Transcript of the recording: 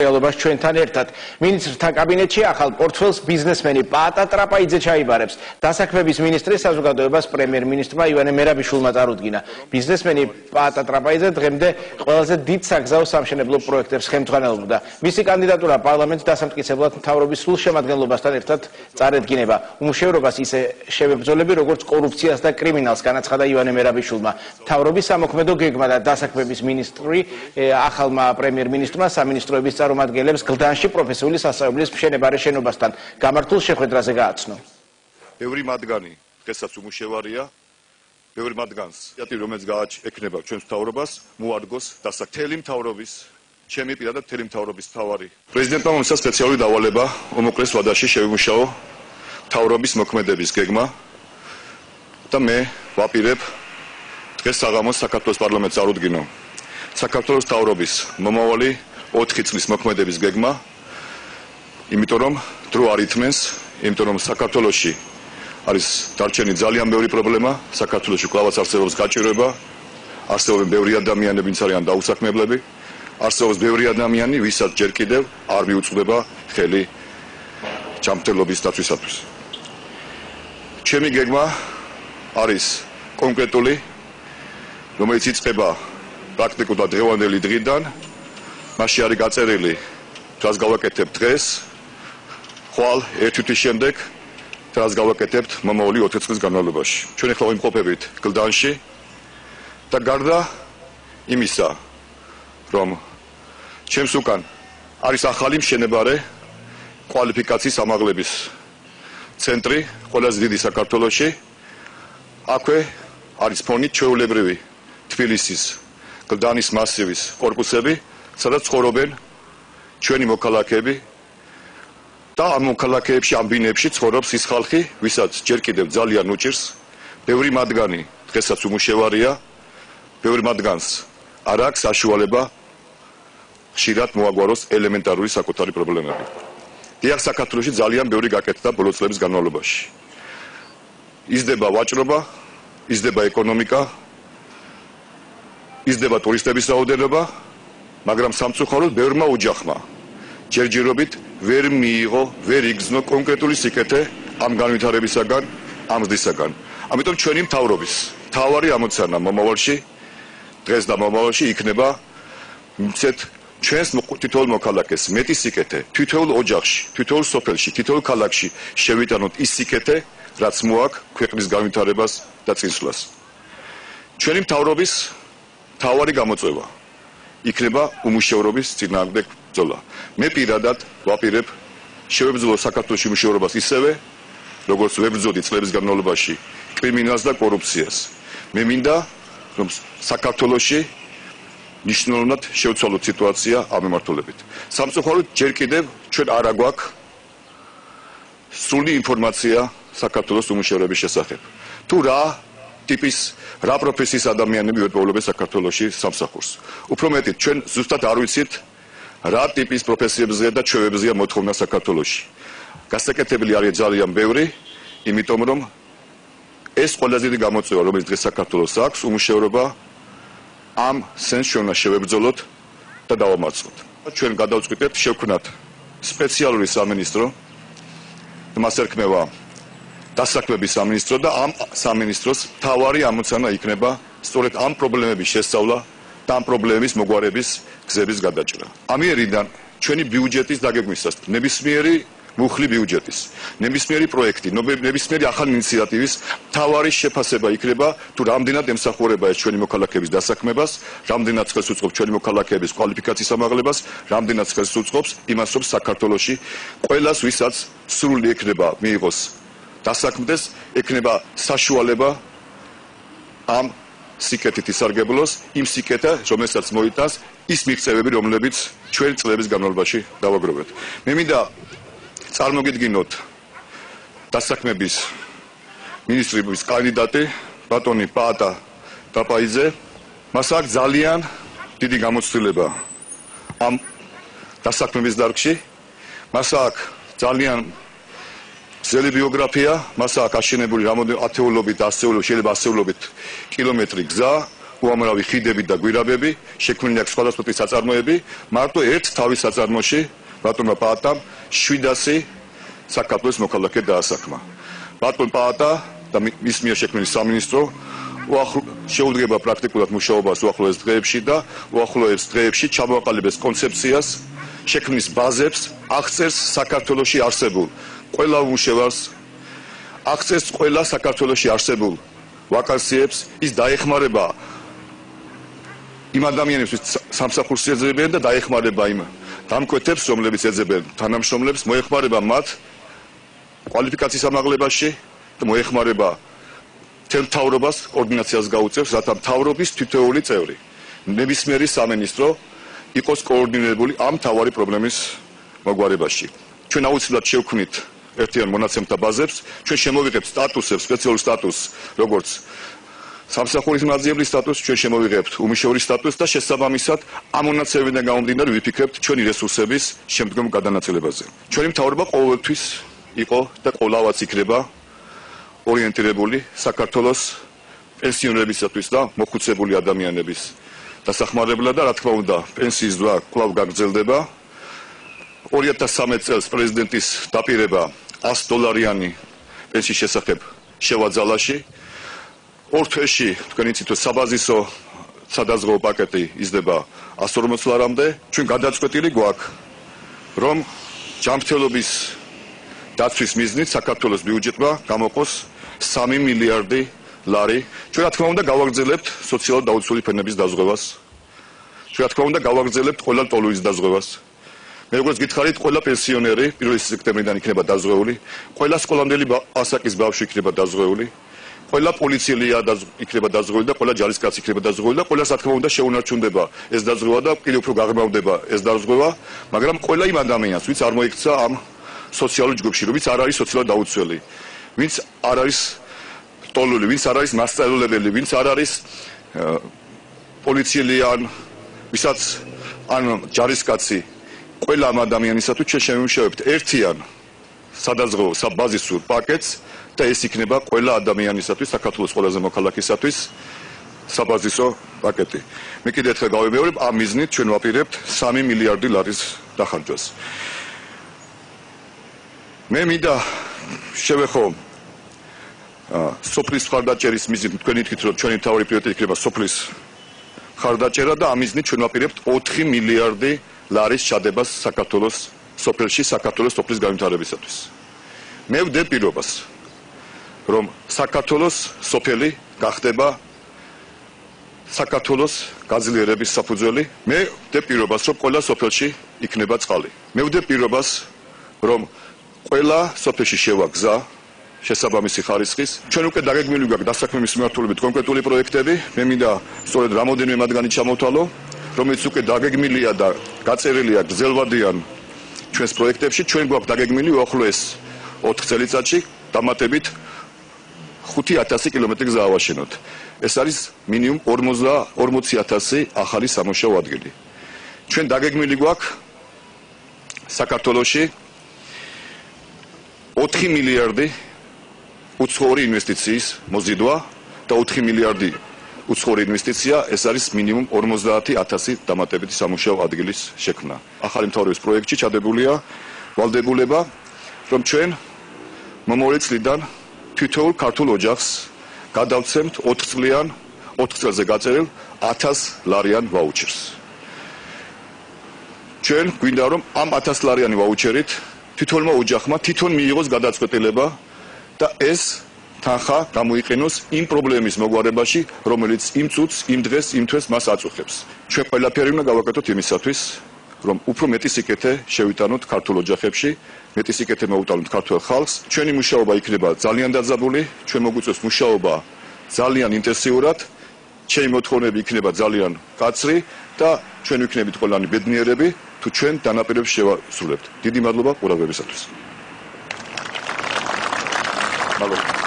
რეალობას ჩვენთან ერთად. მინისტრთა კაბინეტში ახალ პორტფელს ბიზნესმენი პაატა ტრაპაიძე ჩაიბარებს. დასაქმების მინისტრის საზოგადოებას პრემიერ-მინისტრმა ივანე მერაბიშვილმა წარუდგინა. ბიზნესმენი პაატა ტრაპაიძე დღემდე ყველაზე დიდ საგზაო სამშენებლო პროექტებს ხელმძღვანელობდა. მისი კანდიდატურა პარლამენტს დასამტკიცებლად მთავრობის სრულ შემადგენლობასთან ერთად წარედგინება. უმუშევრობას ისე შევებრძოლები, როგორც კორუფციას და კრიმინალს განაცხადა ივანე მერაბიშვილმა. მთავრობის სამოქმედო გეგმა და დასაქმების მინისტრი ახალმა პრემიერ-მინისტრმა სამინისტროების წარმომადგენლებს გლდანში პროფესიული სასწავლებლის მშენებარე შენობასთან გამართულ შეხვედრაზე გააცნო. ბევრი მათგანი დღესაც უმუშევარია, ბევრი მათგანს რომელიც გააჩნდება ჩვენს მთავრობას, მოადგოს დასაქმების მთავრობის, ჩემი პირადად მთელი მთავრობის მთავარი. პრეზიდენტმა მომცა სპეციალური დავალება უმოკლეს ვადაში შევიმუშაო მთავრობის მოქმედების გეგმა და მე ვაპირებ დღეს საღამოს საქართველოს პარლამენტს წარუდგინო. საქართველოს მთავრობის მომავალი 4 წლის მოქმედების გეგმა, იმიტომ რომ დრო არ ითმენს, იმიტომ რომ საქართველოში არის დარჩენილი ძალიან ბევრი პრობლემა, საქართველოში კლავაც არსებობს გაჭირვება, არსებობენ ბევრი ადამიანები, ვინც არიან დაუსაქმებლები, არსებობს ბევრი ადამიანი, ვისაც ჯერ კიდევ არ მიუწვდება ხელი ჯანმრთელობის დაცვისათვის. ჩემი გეგმა არის კონკრეტული, რომელიც იწყება პრაქტიკულად დღევანდელი დღიდან, მასში არის გაწერილი, რაც გავაკეთებ დღეს, ხვალ ერთი თვის შემდეგ, რაც გავაკეთებთ მომავალი 4 წლის განმავლობაში. ჩვენ ახლა ვიმყოფებით გლდანში და გარდა იმისა, რომ ჩემს უკან არის ახალი მშენებარე კვალიფიკაციის ამაღლების ცენტრი, ყველაზე დიდი საქართველოში. აქვე არის ფონით ჩვეულებრივი თბილისის გლდანის მასივის კორპუსები, სადაც ცხოვრობენ ჩვენი მოქალაქეები და ამ მოქალაქეებში, ამ ბინებში ცხოვრობს ის ხალხი, ვისაც ჯერ კიდევ ძალიან უჭირს, ბევრი მათგანი დღესაც უმუშევარია, ბევრი მათგანს არ აქვს საშუალება ხშირად მოაგვაროს ელემენტარული საკუთარი პრობლემები. დიახ, საქართველოში ძალიან ბევრი გაკეთდა ბოლო წლების განმავლობაში. იზრდება ვაჭრობა, იზრდება ეკონომიკა, იზრდება ტურისტების რაოდენობა, მაგრამ სამწუხაროდ ბევრმა ოჯახმა ჯერჯერობით ვერ მიიღო, ვერ იგრძნო კონკრეტული სიკეთე ამ განვითარებისაგან, ამ ზრდისაგან. ამიტომ ჩვენი მთავრობის მთავარი ამოცანა მომავალში, დღეს და მომავალში იქნება მცეთ ჩვენს თითოეულ მოქალაქეს მეტი სიკეთე, თითოეულ ოჯახში, თითოეულ სოფელში, თითოეულ ქალაქში შევიტანოთ ის სიკეთე, რაც მოაქვს ქვეყნის განვითარებას და წინსვლას. ჩვენი მთავრობის მთავარი გამოწვევა იქნება უმუშევრობის წინააღმდეგ ბრძოლა. მე პირადად ვაპირებ შევებრძოლო საქართველოს უმუშევრობას ისევე, როგორც ვებრძოდი წლების განმავლობაში კრიმინალს და კორუფციას. მე მინდა, რომ საქართველოში ნიშნულად შევცვალოთ სიტუაცია ამ მიმართულებით. სამწუხაროდ ჯერ კიდევ ჩვენ არ აგვაქვს სრული ინფორმაცია საქართველოს უმუშევრობის შესახებ. თუ რა ტიპის, რა პროფესიის ადამიანები ვერპოვლებენ საქართველოში სამსახურს. უფრო მეტით, ჩვენ ზუსტად არ ვიცით, რა ტიპის პროფესიებზეა და ჩვევებზეა მოთხოვნა საქართველოში. გასაკეთებელი არის ძალიან ბევრი, იმიტომ რომ ეს ყველაზე დიდი გამოწვევა, რომელიც დღეს საქართველოს აქვს, უმუშევრობა ამ სენს ჩვენ უნდა შევებრძოლოთ და დავამარცხოთ. ჩვენ გადავწყვიტეთ შევქმნათ სპეციალური სამინისტრო, მას ერქმევა დასაქმების სამინისტრო და ამ სამინისტროს მთავარი ამოცანა იქნება სწორედ ამ პრობლემების შესწავლა და ამ პრობლემების მოგვარების გზების გადაჭრა. ამიერიდან ჩვენი ბიუჯეტის დაგეგმვისას ნებისმიერი მუხლი ბიუჯეტის, ნებისმიერი პროექტი, ნებისმიერი ახალი ინიციატივის მთავარი შეფასება იქნება თუ რამდენად ემსახურება ეს ჩვენი მოქალაქეების დასაქმებას, რამდენად ხელს უწყობს ჩვენი მოქალაქეების კვალიფიკაციის ამაღლებას, რამდენად ხელს უწყობს იმას, რომ საქართველოში ყველას, ვისაც სრული ექნება მიიღოს დასაქმდეს, ექნება საშუალება ამ სიკეთით ისარგებლოს, იმ სიკეთა, რომელსაც მოიტანს ის მიღწევები, რომლებიც ჩვენ წლების განმავლობაში დავაგროვეთ. მე მინდა წარმოგიდგინოთ დასაქმების მინისტრის კანდიდატი ბატონი პაატა ტრაპაიძე. მას აქვს ძალიან დიდი გამოცდილება ამ დასაქმების დარგში. მას აქვს ძალიან ძველი ბიოგრაფია, მას აქვს აშენებული რამოდენიმე ათეულობით, ასეულობით, შეიძლება ასეულობით კილომეტრი გზა, უამრავი ხიდები და გვირაბები, შექმნილი აქვს სხვადასხვა ტიპის საწარმოები, მარტო ერთ თავის საწარმოში ბატონმა პაატამ 700 საქართველოს მოქალაქე დაასახმა. ბატონ პაატა და მის მიერ შექმნილი სამინისტრო შეუდგება პრაქტიკულად მუშაობას უახლოეს დღეებში და უახლოეს დღეებში ჩამოაყალიბებს კონცეფციას, შექმნის ბაზებს, აღწერს საქართველოში არსებულ ყველა უმუშევარს, აღწერს ყველა საქართველოში არსებულ ვაკანსიებს, ის დაეხმარება იმ ადამიანებს, ვინც სამსახურს ეძებენ და დაეხმარება იმ დამკვეთებს, რომლებიც ეძებენ თანამშრომლებს, მოეხმარება მათ კვალიფიკაციის ამაღლებაში და მოეხმარება მთელ მთავრობას კოორდინაციას გაუწევს, რათა მთავრობის თითოეული წევრი, ნებისმიერი სამინისტრო იყოს კოორდინირებული ამ მთავარი პრობლემის მოგვარებაში. ჩვენ აუცილებლად შევქმნით ერთიან მონაცემთა ბაზებს, ჩვენ შემოვიღებთ სტატუსებს, სპეციალურ სტატუსს, როგორც სამსახურის მაძიებლის სტატუსს, ჩვენ შემოვიღებთ უმუშევრის სტატუსს და შესაბამისად ამ მონაცემებიდან გამომდინარე ვიფიქრებთ ჩვენი რესურსების შემდგომ გადანაწილებაზე. ჩვენი მთავრობა ყოველთვის იყო და ყოველავაც იქნება ორიენტირებული საქართველოს პენსიონერებისათვის და მოხუცებული ადამიანების დასახმარებლად და რა თქმა უნდა პენსიის ზრდა კვლავ გაგრძელდება. 2013 წელს პრეზიდენტის დაპირება $100 პენსიის შესახებ შევაძალაში. ორ თვეში თქვენ იცით რომ საბაზისო სადაზღვეო პაკეტი იზრდება $140-მდე. ჩვენ გადაწყვეტილი გვაქვს რომ ჯანმრთელობის დაცვის მიზნით საქართველოს ბიუჯეტმა გამოყოს $3 მილიარდი. ჩვენ რა თქმა უნდა გავაგრძელებთ სოციალურად დაუცველი ფენების დაზღვევას. ჩვენ რა თქმა უნდა გავაგრძელებთ ყველა ტოლუის დაზღვევას. მე როგორც გითხარით, ყველა პენსიონერი 1 სექტემბრიდან იქნება დაზღვეული, ყველა სკოლამდელი ასაკის ბავშვი იქნება დაზღვეული, ყველა პოლიციელია იქნება დაზღვეული და ყველა ჯარისკაცი იქნება დაზღვეული და ყველას რა თქმა უნდა შეუნარჩუნდება ეს დაზღვევა და კიდევ უფრო გაღრმავდება ეს დაზღვევა, მაგრამ ყველა იმ ადამიანს, ვინც არ მოიქცა ამ სოციალურ ჯგუფში, ვინც არ არის სოციალურად დაუცველი, ვინც არ არის ტოლული, ვინც არ არის მასწავლებელი, ვინც არ არის პოლიციელი ვისაც ან ჯარისკაცი, ყველა ამ ადამიანისათვის ჩვენ შევიმუშავებთ ერთიან სადაზღვეო საბაზისურ პაკეტს და ეს იქნება ყველა ადამიანისათვის, საქართველოს ყველაზე მოქალაქისათვის საბაზისო პაკეტი. მე კიდევ ერთხელ გავიმეორებ, ამ მიზნით ჩვენ ვაპირებთ $3 მილიარდი დახარჯვას. მე მინდა შევეხო სოფლის მხარდაჭერის მიზნით, თქვენ ითქვით რომ ჩვენი მთავარი პრიორიტეტი იქნება სოფლის მხარდაჭერა და ამ მიზნით ჩვენ ვაპირებთ $4 მილიარდი ჩადებას საქართველოს სოფელში, საქართველოს სოფლის განვითარებისათვის. მე ვდებ პირობას, რომ საქართველოს სოფელი გახდება საქართველოს გაძლიერების საფუძველი. მე ვდებ პირობას, რომ ყველა სოფელში იქნება წყალი. მე ვდებ პირობას, რომ ყველა სოფელში შევა გზა შესაბამისი ხარისხის. ჩვენ უკვე დაგეგმილი გვაქვს დასაქმების მიმართულებით კონკრეტული პროექტები. მე მინდა სწორედ რამოდენიმე მათგანი ჩამოვთვალო, რომელიც უკვე დაგეგმილია და გაწერილია გრძელვადიან ჩვენს პროექტებში. ჩვენ გვაქვს დაგეგმილი უახლოეს 4 წელიწადში დამატებით 5000 კილომეტრი გზა ავაშენოთ. ეს არის მინიმუმ 40,000 ახალი სამუშაო ადგილი. ჩვენ დაგეგმილი გვაქვს საქართველოში 4 მილიარდი უცხოური ინვესტიციის მოზიდვა და 4 მილიარდი უცხოური ინვესტიცია, ეს არის მინიმუმ 50,000 დამატებითი სამუშაო ადგილის შექმნა. ახალი მთავრობის პროექტში ჩადებულია ვალდებულება, რომ ჩვენ მომავალი წლიდან თითოეულ ქართულ ოჯახს გადავცემთ 4 წელზე გაწერილ $1000 ვაუჩერს. ჩვენ გვინდა რომ ამ $1000 ვაუჩერით თითოეულმა ოჯახმა თვითონ მიიღოს გადაწყვეტილება და ეს თანხა გამოიყენოს იმ პრობლემის მოგვარებაში, რომელიც იმ წუთს, იმ დღეს, იმ თვეს მას აწუხებს. ჩვენ ყველაფერი უნდა გავაკეთოთ იმისათვის, რომ უფრო მეტი სიკეთე შევიტანოთ ქართულ ოჯახებში, მეტი სიკეთე მოვუტანოთ ქართულ ხალხს. ჩვენი მუშაობა იქნება ძალიან დაძაბული, ჩვენ მოგვიწევს მუშაობა ძალიან ინტენსიურად, ჩემი მოთხოვნები იქნება ძალიან კაცრი და ჩვენ ვიქნებით ყველანი ბედნიერები, თუ ჩვენ დანაპირებს შევასრულებთ. დიდი მადლობა ყურადღებისათვის. მადლობა.